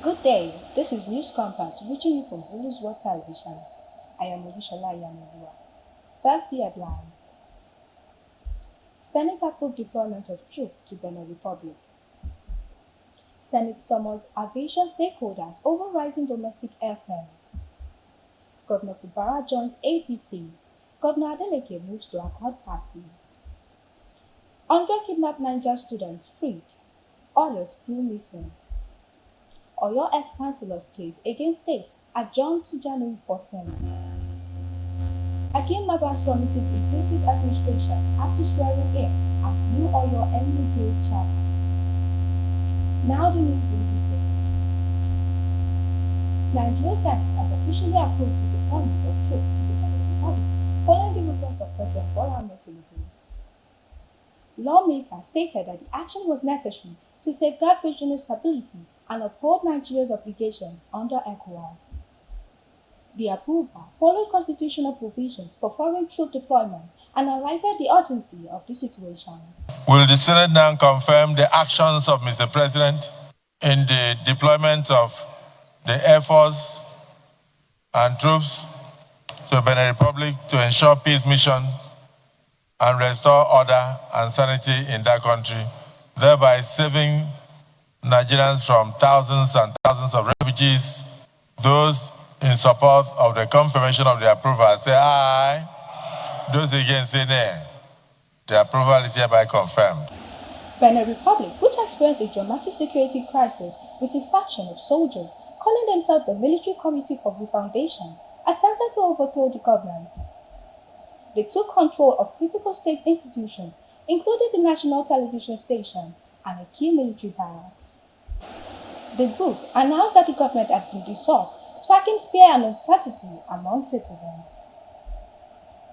Good day, this is News Compact reaching you from Pupils World Television. I am Obishola Yanelua. First, the headlines. Senate approved deployment of troops to Benin Republic. Senate summons aviation stakeholders over rising domestic airfares. Governor Fubara joins APC. Governor Adeleke moves to Accord Party. 100 kidnapped Niger students freed. Others still missing. Oyo ex-councillor's case against state adjourned to January 14th. Akim Maba's promises inclusive administration after swearing in as new Oyo MUK chairman. Now the news in details. Nigeria Senate has officially approved the deployment of troops to the Benin Republic following the request of President Bola Ahmed Tinubu. Lawmakers stated that the action was necessary to safeguard regional stability and uphold Nigeria's obligations under ECOWAS. The approval followed constitutional provisions for foreign troop deployment and highlighted the urgency of the situation. Will the Senate now confirm the actions of Mr. President in the deployment of the Air Force and troops to Benin Republic to ensure peace mission and restore order and sanity in that country, thereby saving Nigerians from thousands and thousands of refugees? Those in support of the confirmation of the approval say aye. Those against say nay. The approval is hereby confirmed. Benin Republic, which experienced a dramatic security crisis with a faction of soldiers calling themselves the Military Committee for Refoundation, attempted to overthrow the government. They took control of critical state institutions, including the national television station and a key military barracks. The group announced that the government had been dissolved, sparking fear and uncertainty among citizens.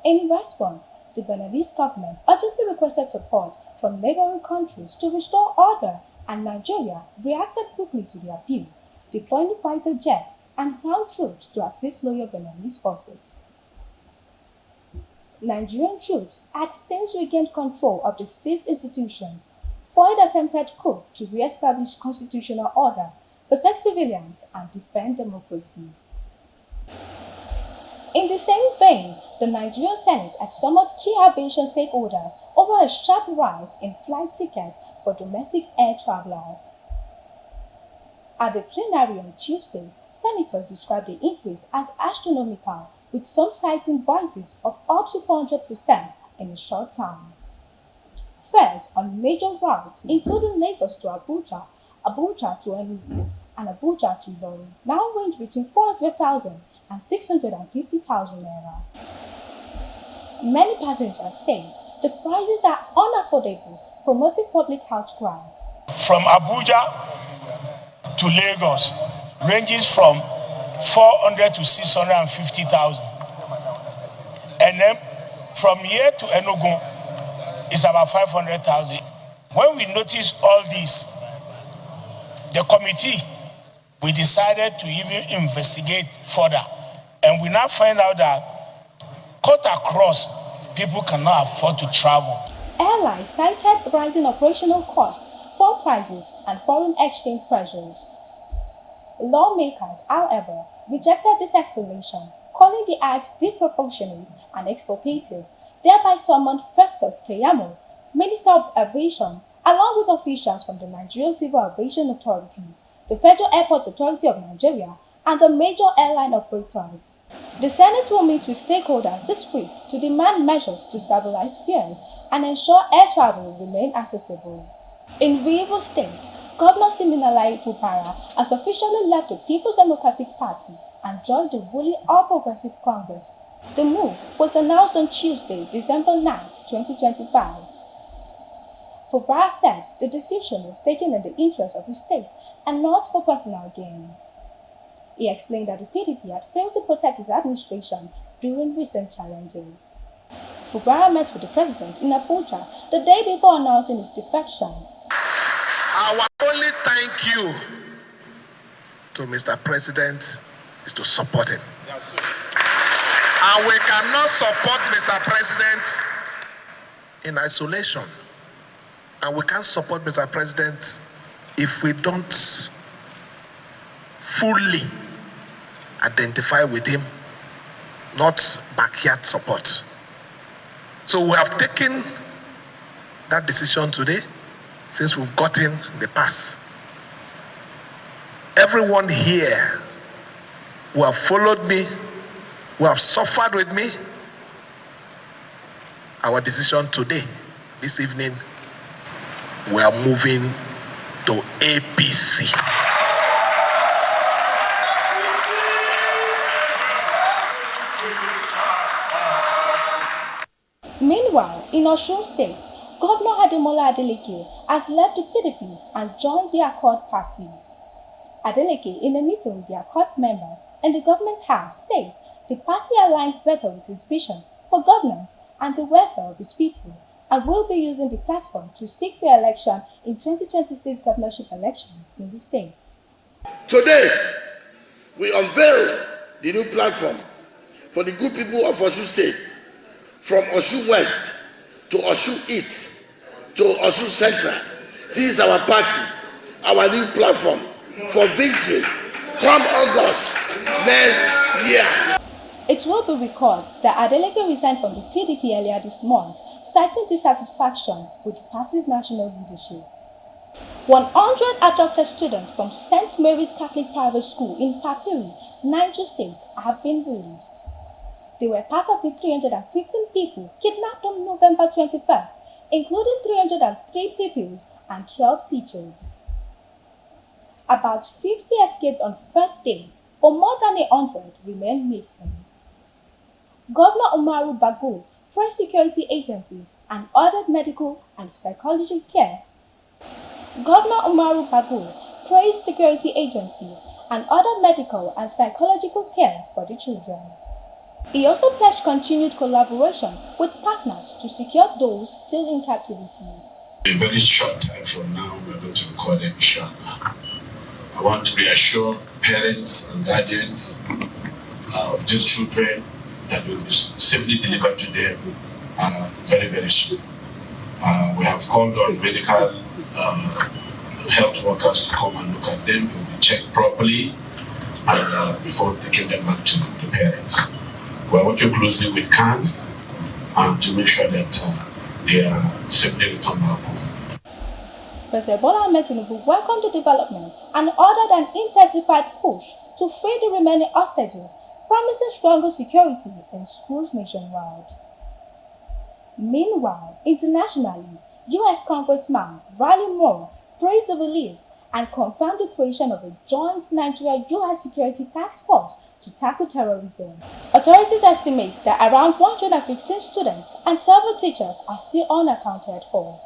In response, the Beninese government urgently requested support from neighboring countries to restore order, and Nigeria reacted quickly to the appeal, deploying fighter jets and ground troops to assist loyal Beninese forces. Nigerian troops had since regained control of the seized institutions, foiled attempted coup to re-establish constitutional order, protect civilians, and defend democracy. In the same vein, the Nigerian Senate had summoned key aviation stakeholders over a sharp rise in flight tickets for domestic air travelers. At the plenary on Tuesday, senators described the increase as astronomical, with some citing rises of up to 400% in a short time. Fares on major routes, including Lagos to Abuja, Abuja to Enugu, and Abuja to Ilorin, now range between 400,000 and 650,000 naira. Many passengers say the prices are unaffordable, promoting public outcry. From Abuja to Lagos ranges from 400 to 650,000, and then from here to Enugu is about 500,000. When we noticed all this, the committee, we decided to even investigate further, and we now find out that cut across, people cannot afford to travel. Airlines cited rising operational costs, fuel prices, and foreign exchange pressures. Lawmakers, however, rejected this explanation, calling the acts disproportionate and exploitative, thereby summoned Festus Keyamo, Minister of Aviation, along with officials from the Nigerian Civil Aviation Authority, the Federal Airport Authority of Nigeria, and the major airline operators. The Senate will meet with stakeholders this week to demand measures to stabilize fares and ensure air travel will remain accessible. In Rivers State, Governor Siminalayi Fubara has officially left the People's Democratic Party and joined the ruling All Progressive Congress. The move was announced on Tuesday, December 9, 2025. Fubara said the decision was taken in the interest of the state and not for personal gain. He explained that the PDP had failed to protect his administration during recent challenges. Fubara met with the president in Abuja the day before announcing his defection. Our only thank you to Mr. President is to support him. And we cannot support Mr. President in isolation. And we can't support Mr. President if we don't fully identify with him, not backyard support. So we have taken that decision today since we've gotten the pass. Everyone here who have followed me, who have suffered with me, our decision today, this evening, we are moving to APC. Meanwhile, in Osun State, Governor Adeleke has left the PDP and joined the Accord Party. Adeleke, in a meeting with the Accord members in the government house, says the party aligns better with his vision for governance and the welfare of his people, and will be using the platform to seek re-election in 2026 governorship election in the state. Today, we unveil the new platform for the good people of Osun State, from Osun West to Osun East to Osun Central. This is our party, our new platform for victory come August next year. It will be recalled that Adeleke resigned from the PDP earlier this month, citing dissatisfaction with the party's national leadership. 100 adopted students from St. Mary's Catholic Private School in Pupils, Niger State, have been released. They were part of the 315 people kidnapped on November 21st, including 303 pupils and 12 teachers. About 50 escaped on first day, but more than 100 remain missing. Governor Umaru Bago praised security agencies and ordered medical and psychological care. Governor Umaru Bago praised security agencies and ordered medical and psychological care for the children. He also pledged continued collaboration with partners to secure those still in captivity. In a very short time from now, we are going to record a mission. I want to reassure parents and guardians of these children that will be safely delivered to them very, very soon. We have called on medical health workers to come and look at them. They will be checked properly and before taking them back to the parents. We are working closely with CAN to make sure that they are safely returned back home. President Bola Ahmed Tinubu welcomed the development and ordered an intensified push to free the remaining hostages, promising stronger security in schools nationwide. Meanwhile, internationally, U.S. Congressman Riley Moore praised the release and confirmed the creation of a joint Nigeria-U.S. security task force to tackle terrorism. Authorities estimate that around 115 students and several teachers are still unaccounted for.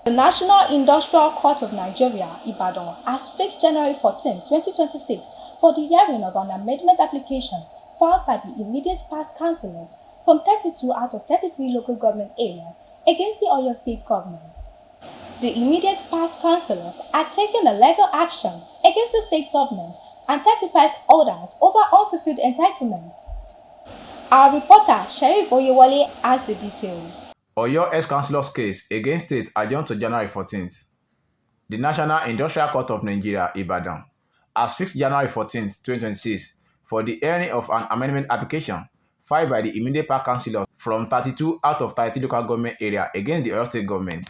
The National Industrial Court of Nigeria, Ibadan, has fixed January 14, 2026 for the hearing of an amendment application filed by the immediate past councillors from 32 out of 33 local government areas against the Oyo State government. The immediate past councillors are taking a legal action against the state government and 35 others over unfulfilled entitlements. Our reporter, Sheriff Oyewale, has the details. Oyo ex-councillor's case against state adjourned to January 14th. The National Industrial Court of Nigeria, Ibadan, has fixed January 14th, 2026 for the hearing of an amendment application filed by the immediate past councillors from 32 out of 30 local government areas against the Oyo State government.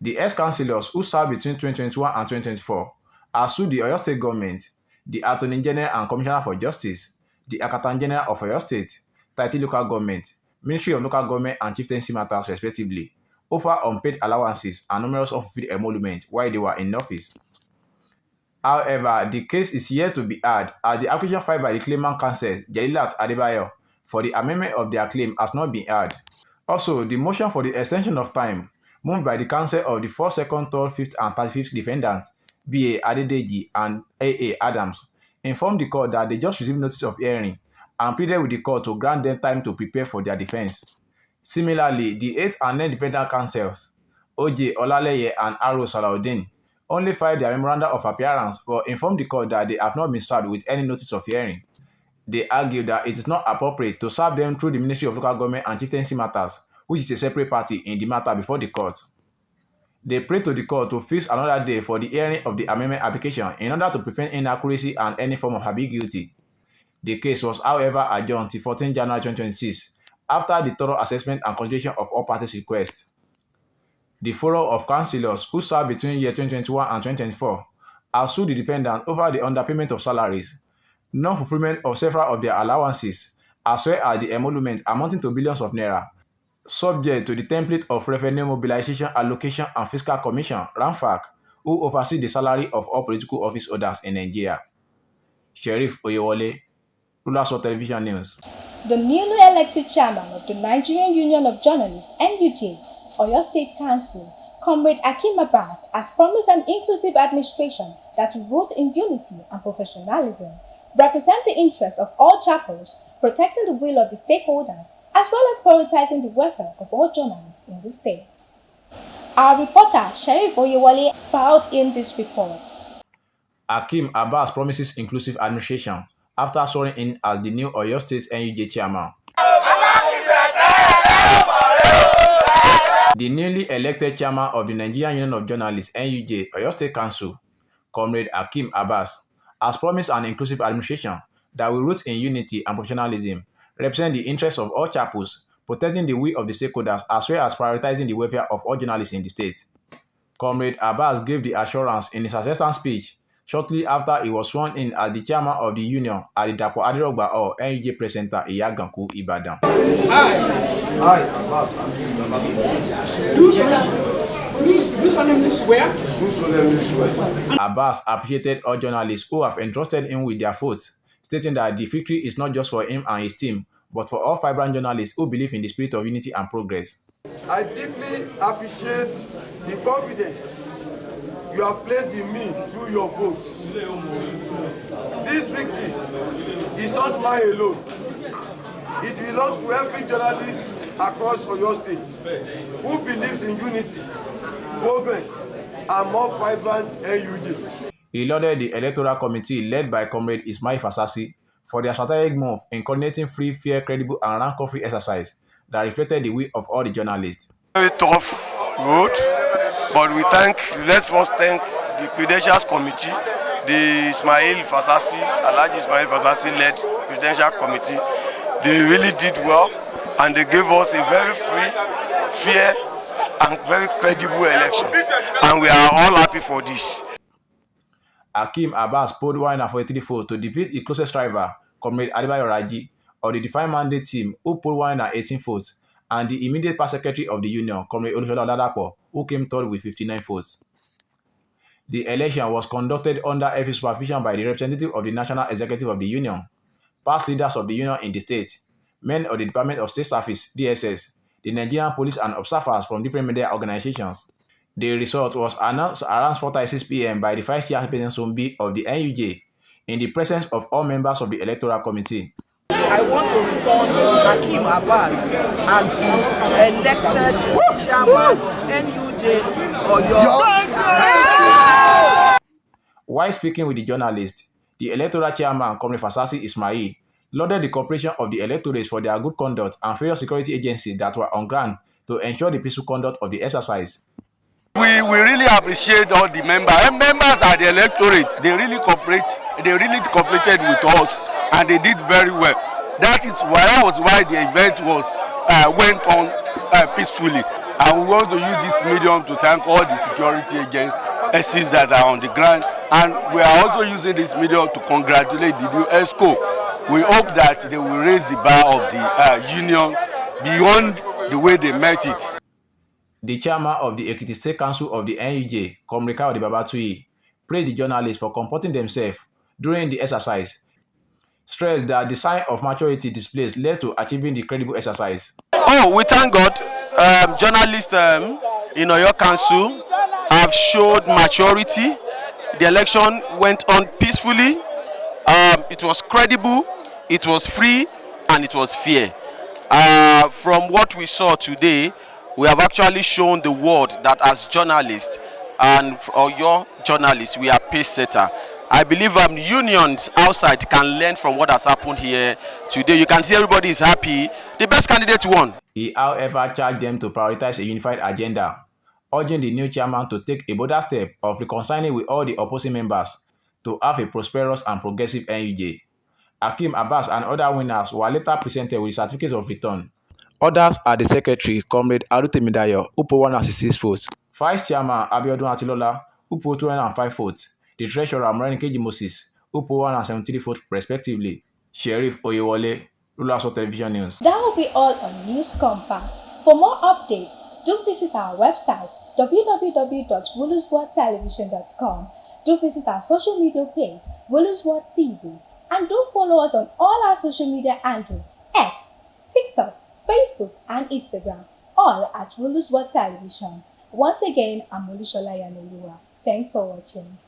The ex-councillors who served between 2021 and 2024 have sued the Oyo State government, the Attorney General and Commissioner for Justice, the Accountant General of Oyo State, 30 local government, Ministry of Local Government and Chieftaincy Matters respectively, over unpaid allowances and numerous unfulfilled emoluments while they were in office. However, the case is yet to be heard as the application filed by the claimant counsel, Jelilat Adebayo, for the amendment of their claim has not been heard. Also, the motion for the extension of time moved by the counsel of the 4th, 2nd, 3rd, 5th and 35th defendants, B.A. Adedeji and A.A. Adams, informed the court that they just received notice of hearing and pleaded with the court to grant them time to prepare for their defense. Similarly, the 8th and 9th defendant counsels, O.J. Olaleye and Aro Salaudin, only filed their memorandum of appearance but informed the court that they have not been served with any notice of hearing. They argued that it is not appropriate to serve them through the Ministry of Local Government and Chieftaincy Matters, which is a separate party in the matter before the court. They prayed to the court to fix another day for the hearing of the amendment application in order to prevent inaccuracy and any form of ambiguity. The case was, however, adjourned till 14 January 2026 after the thorough assessment and consideration of all parties' requests. The Forum of Councillors, who served between year 2021 and 2024, have sued the defendant over the underpayment of salaries, non-fulfillment of several of their allowances, as well as the emolument amounting to billions of naira, subject to the template of Revenue Mobilization, Allocation and Fiscal Commission (RAMFAC), who oversee the salary of all political office holders in Nigeria. Sheriff Oyewole, Rulers Television News. The newly elected chairman of the Nigerian Union of Journalists (NUJ), Oyo State Council, Comrade Akim Abbas, has promised an inclusive administration that will root in unity and professionalism, represent the interests of all chapels, protecting the will of the stakeholders, as well as prioritizing the welfare of all journalists in the state. Our reporter, Sheriff Oyewole, filed in this report. Akim Abbas promises inclusive administration after swearing in as the new Oyo State NUJ chairman. The newly elected chairman of the Nigerian Union of Journalists (NUJ) Oyo State Council, Comrade Akim Abbas, has promised an inclusive administration that will root in unity and professionalism, represent the interests of all chapels, protecting the will of the stakeholders, as well as prioritizing the welfare of all journalists in the state. Comrade Abbas gave the assurance in his acceptance speech shortly after he was sworn in as the chairman of the union at the Dapo Adeleke or NUJ Press Center Iyaganku, Ibadan. I, Abbas, do solemnly swear. Do solemnly swear. Abbas appreciated all journalists who have entrusted him with their votes, stating that the victory is not just for him and his team, but for all vibrant journalists who believe in the spirit of unity and progress. I deeply appreciate the confidence you have placed in me through your votes. This victory is not mine alone. It belongs to every journalist across Oyo State who believes in unity, progress, and more vibrant NUJ. He lauded the electoral committee led by Comrade Ismail Fasasi for their strategic move in coordinating free, fair, credible, and rancor-free exercise that reflected the will of all the journalists. Very tough road, but let's first thank the Credentials Committee, the Ismail Fasasi, Alhaji Ismail Fasasi led Credential Committee. They really did well, and they gave us a very free, fair, and very credible election. And we are all happy for this. Akim Abbas polled 143 votes to defeat his closest rival, Comrade Adebayo Raji, of the defined mandate team, who polled 118 votes, and the immediate past secretary of the union, Comrade Olusola Oladapo, who came third with 59 votes. The election was conducted under heavy supervision by the representative of the National Executive of the Union, past leaders of the union in the state, men of the Department of State Service (DSS), the Nigerian police, and observers from different media organizations. The result was announced around 4:36 p.m. by the Vice Chairperson Sombi of the NUJ in the presence of all members of the Electoral Committee. I want to return Akim Abbas as the elected chairman of NUJ Oyo. While speaking with the journalists, the electoral chairman, Comrade Fasasi Ismail, lauded the cooperation of the electorates for their good conduct and various security agencies that were on ground to ensure the peaceful conduct of the exercise. We really appreciate all the members. And members are the electorate. They really cooperated with us, and they did very well. That was why the event went on peacefully. And we want to use this medium to thank all the security agencies that are on the ground. And we are also using this medium to congratulate the new ESCO. We hope that they will raise the bar of the union beyond the way they met it. The chairman of the Ekiti State Council of the NUJ, Comrade Kayode Babatuyi, praised the journalists for comporting themselves during the exercise, stressed that the sign of maturity displayed led to achieving the credible exercise. Oh, we thank God. Journalists in Oyo Council have showed maturity. The election went on peacefully. It was credible, it was free, and it was fair. From what we saw today, we have actually shown the world that as journalists and Oyo journalists, we are pace setter. I believe unions outside can learn from what has happened here today. You can see everybody is happy. The best candidate won. He, however, charged them to prioritize a unified agenda urging the new chairman to take a bolder step of reconciling with all the opposing members to have a prosperous and progressive NUJ. Hakeem Abbas and other winners were later presented with certificates of return. Others are the Secretary, Comrade Arutemidayo, who polled 166 votes. Vice Chairman Abiodun Atilola, who polled 205 votes. The Treasurer Morenikeji Moses, who polled 173 votes respectively. Sheriff Oyewole, Rulers of Television News. That will be all on News Compact. For more updates, do visit our website www.rulersworldtelevision.com. Do visit our social media page, Rulers World TV, and do follow us on all our social media handles, X, TikTok, Facebook, and Instagram, all at Rulers World Television. Once again, I'm Olushola Yanoluwa. Thanks for watching.